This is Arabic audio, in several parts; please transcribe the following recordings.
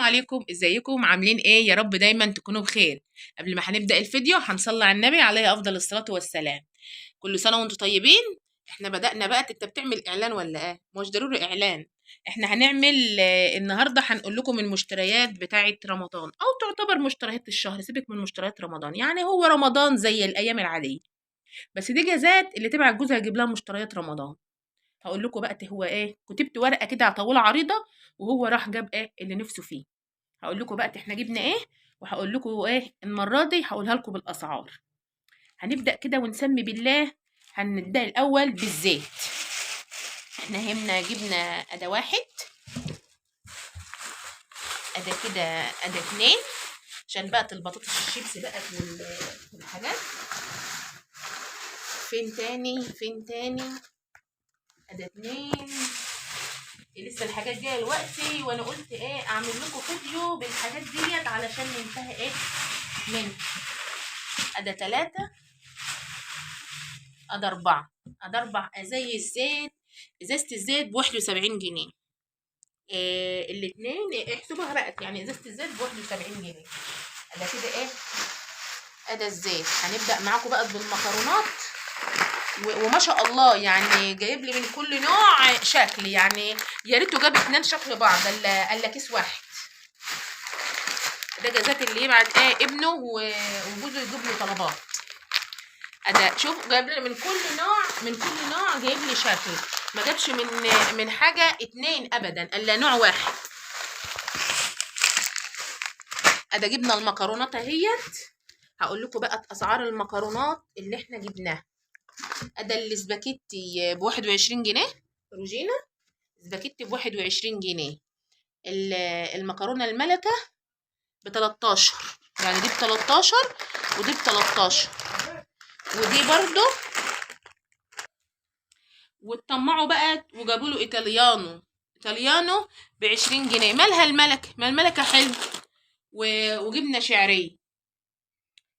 عليكم، ازيكم عاملين ايه؟ يا رب دايما تكونوا بخير. قبل ما هنبدأ الفيديو هنصلي على النبي عليه افضل الصلاة والسلام. كل سنة وانتم طيبين. احنا بدأنا بقى. انت بتعمل اعلان ولا ايه؟ مش ضروري اعلان. احنا هنعمل النهارده هنقول لكم المشتريات بتاعه رمضان، او تعتبر مشتريات الشهر. سيبك من مشتريات رمضان، يعني هو رمضان زي الايام العادية، بس دي جزات اللي تبع جوزها هيجيب لها مشتريات رمضان. هقول لكم بقى هو ايه. كتبت ورقة كده طويلة عريضة، وهو راح جاب ايه اللي نفسه فيه. هقول لكم بقى احنا جبنا ايه، وهقول لكم ايه المره دي. هقولها لكم بالاسعار. هنبدا كده ونسمي بالله. هنبدا الاول بالزيت. احنا هنا جبنا ادا واحد، ادا كده، ادا اتنين، عشان بقى البطاطس الشيبسي بقى والحاجات. فين تاني ادا اتنين. لسه الحاجات جايه دلوقتي، وانا قلت ايه اعمل لكم فيديو بالحاجات ديت علشان ننتهي ايه من ادا تلاتة، أدا أربع زي الزيت. إزازة الزيت ب71 جنيه. الاتنين احسبوها بقى، يعني إزازة الزيت ب71 جنيه. أدا كده إيه، أدا الزيت. هنبدأ معاكم بقى بالمكرونات. وما شاء الله يعني جايب لي من كل نوع شكل، يعني يا ريته جاب 2 شكل بعض الا كيس واحد. ده جزات اللي يبعت ايه ابنه وجوزه يجيب له طلبات. أدا شوف جايب لي من كل نوع جايب لي شكل. ما جابش من حاجة 2 أبدا إلا نوع واحد. أدا جبنا المكرونات اهيت. هقول لكم بقى أسعار المكرونات اللي احنا جبناها. أدا الاسباجيتي ب21 جنيه. روجينا سباجيتي ب21 جنيه. المكرونة الملكة ب13، يعني دي ب13 ودي ب13، ودي برضو. واتطمعوا بقى وجابوا له ايطاليانو ب20 جنيه. مالها الملكة؟ ما الملكة حلو. وجبنة شعرية.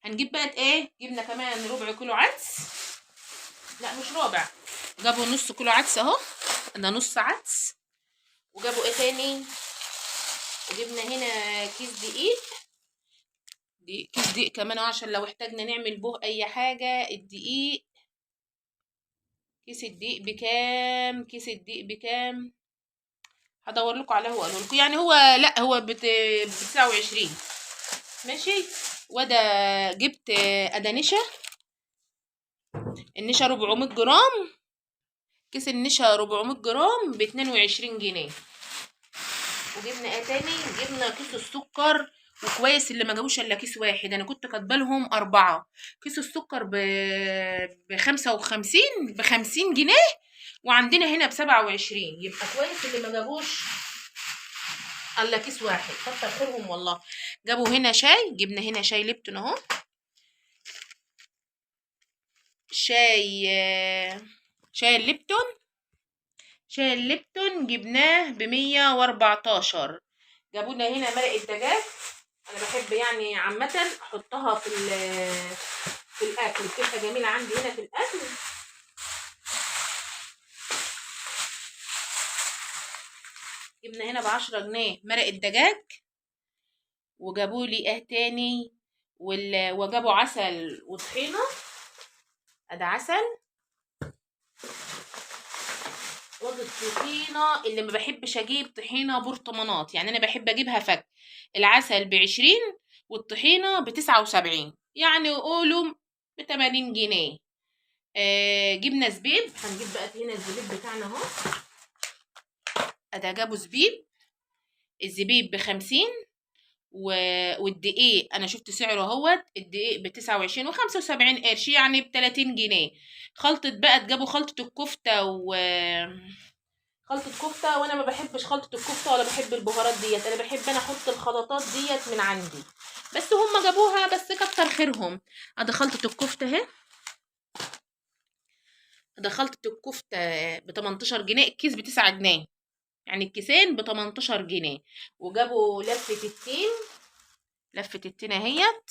هنجيب بقى ايه، جبنا كمان ربع كيلو عدس. لا مش ربع، جابوا نص كيلو عدس اهو، ده نص عدس. وجابوا ايه تاني، وجبنا هنا كيس دقيق. كيس دقيق كمان عشان لو احتاجنا نعمل به اي حاجة. الدقيق، كيس الدقيق بكام؟ هدور لكم عليه واقول لكم. يعني هو لا هو ب29. ماشي. وده جبت ادا نشا. النشا 400 جرام. كيس النشا 400 جرام ب22 جنيه. وجبنا ايه تاني، جبنا كيس السكر. وكويس اللي ما جابوش الا كيس واحد، انا كنت كاتبه لهم 4. كيس السكر ب50 جنيه، وعندنا هنا ب27. يبقى كويس اللي ما جابوش الا كيس واحد، كتر خيرهم والله. جابوا هنا شاي، جبنا هنا شاي ليبتون اهو. شاي الليبتون جبناه ب114. جابوا لنا هنا مرقة دجاج. انا بحب يعني عامة احطها في الاكل، بتبقى جميلة عندي هنا في الاكل. جبنا هنا ب10 جنيه مرقة دجاج. وجابوا لي ايه تاني، وجابوا عسل وطحينة. ادي عسل. الطحينة اللي ما بحبش اجيب طحينة برطمانات، يعني انا بحب اجيبها فك. العسل ب20 والطحينة ب79، يعني قولوا ب80 جنيه. جبنا زبيب. هنجيب بقى هنا الزبيب بتاعنا اهو. ادا جابوا زبيب. الزبيب ب50. والدقيق انا شفت سعره اهوت. الدقيق ب29 و75 قرش، يعني ب30 جنيه. خلطة بقى تجابوا خلطة الكفتة خلطة كفتة، وانا ما بحبش خلطة الكفتة ولا بحب البهارات ديت. انا بحب انا احط الخلطات ديت من عندي، بس هم جابوها بس كتر خيرهم. ادي خلطة الكفتة اهي. ده خلطة الكفتة ب18 جنيه. الكيس ب9 جنيه، يعني الكيسين ب18 جنيه. وجابوا لفة التين اهيت.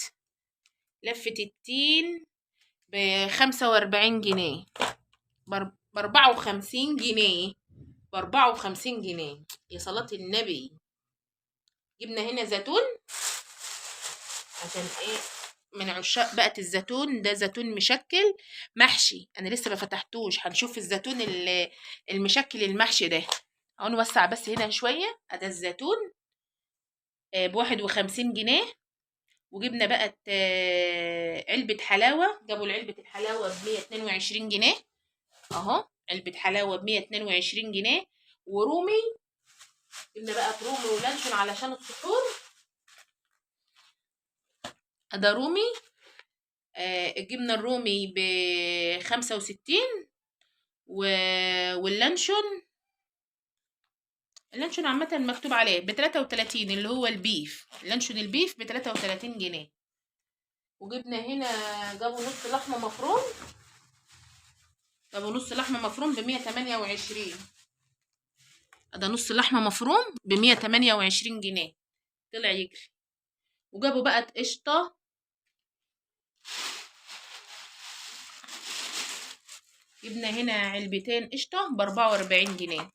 لفة التين ب45 جنيه. ب54 جنيه. ب54 جنيه. يا صلاة النبي. جبنا هنا زيتون عشان ايه، من عشاق بقى الزيتون ده، زيتون مشكل محشي، انا لسه ما فتحتوش، هنشوف الزيتون المشكل المحشي ده اهو. نوسع بس هنا شويه، ده الزيتون ب51 جنيه. وجبنا بقى علبة حلاوة، جابوا علبة الحلاوة ب122 جنيه اهو، علبة حلاوة ب122 جنيه. ورومي، جبنا بقى رومي ولانشون علشان السحور، ده رومي. الجبنة الرومي ب65، واللانشون، اللانشون عامة مكتوب عليه ب33، اللي هو البيف، اللانشون البيف ب33 جنيه. وجبنا هنا، جابوا نص لحمة مفروم، جابوا نص لحمة مفروم ب128، ده نص لحمة مفروم ب128 جنيه، طلع يجري. وجابوا بقى قشطة، جبنا هنا علبتين قشطة ب44 جنيه.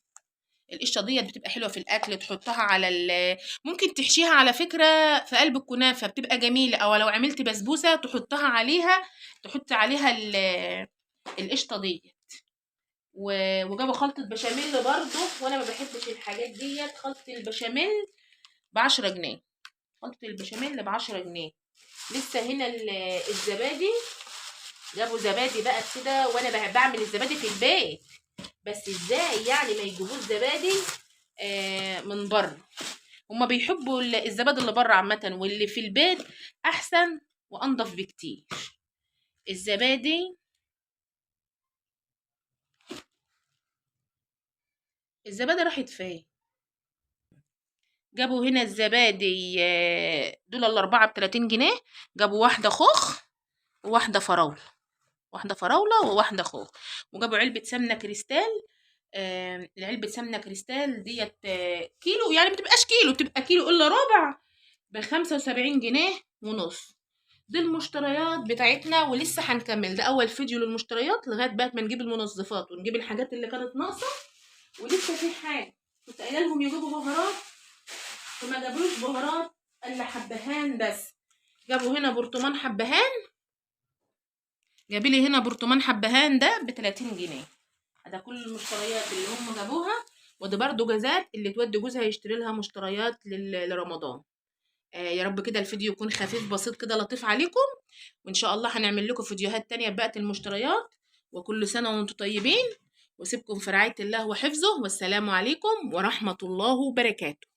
القشطة ديت بتبقى حلوة في الأكل، تحطها على ممكن تحشيها على فكرة في قلب الكنافة، بتبقى جميلة، أو لو عملت بسبوسة تحطها عليها، تحط عليها القشطة ديت. وجابوا خلطة بشاميل برضو، وأنا ما بحبش الحاجات ديت. خلطة البشاميل ب10 جنيه، خلطة البشاميل ب10 جنيه. لسه هنا الزبادي، جابوا زبادي بقى كده، وأنا بعمل الزبادي في البيت، بس ازاي يعني ما يجيبوش زبادي من بره؟ هما بيحبوا الزبادي اللي بره عامه، واللي في البيت احسن وانضف بكتير. الزبادي راحت فين؟ جابوا هنا الزبادي دول الاربعه ب30 جنيه. جابوا واحده خوخ وواحده فراوله، واحده فراوله وواحده خوخ. وجابوا علبه سمنه كريستال، العلبة سمنة كريستال ديت كيلو، يعني متبقاش كيلو، بتبقى كيلو إلا ربع، ب75 جنيه ونص. دي المشتريات بتاعتنا، ولسه هنكمل، ده أول فيديو للمشتريات لغاية بقى ما نجيب المنظفات ونجيب الحاجات اللي كانت ناقصة. ولسه في حاجة كنت قايله لهم يجيبوا بهارات، وما جابوش بهارات إلا حبهان بس. جابوا هنا برطمان حبهان، جابلي هنا برطمان حبهان ده ب30 جنيه. ده كل المشتريات اللي هم جابوها. وده برضو جازات اللي تودي جوزها يشتري لها مشتريات لرمضان. يا رب كده الفيديو يكون خفيف بسيط كده لطيف عليكم، وان شاء الله هنعمل لكم فيديوهات تانية بقت المشتريات. وكل سنة وانتم طيبين، وسيبكم في رعاية الله وحفظه، والسلام عليكم ورحمة الله وبركاته.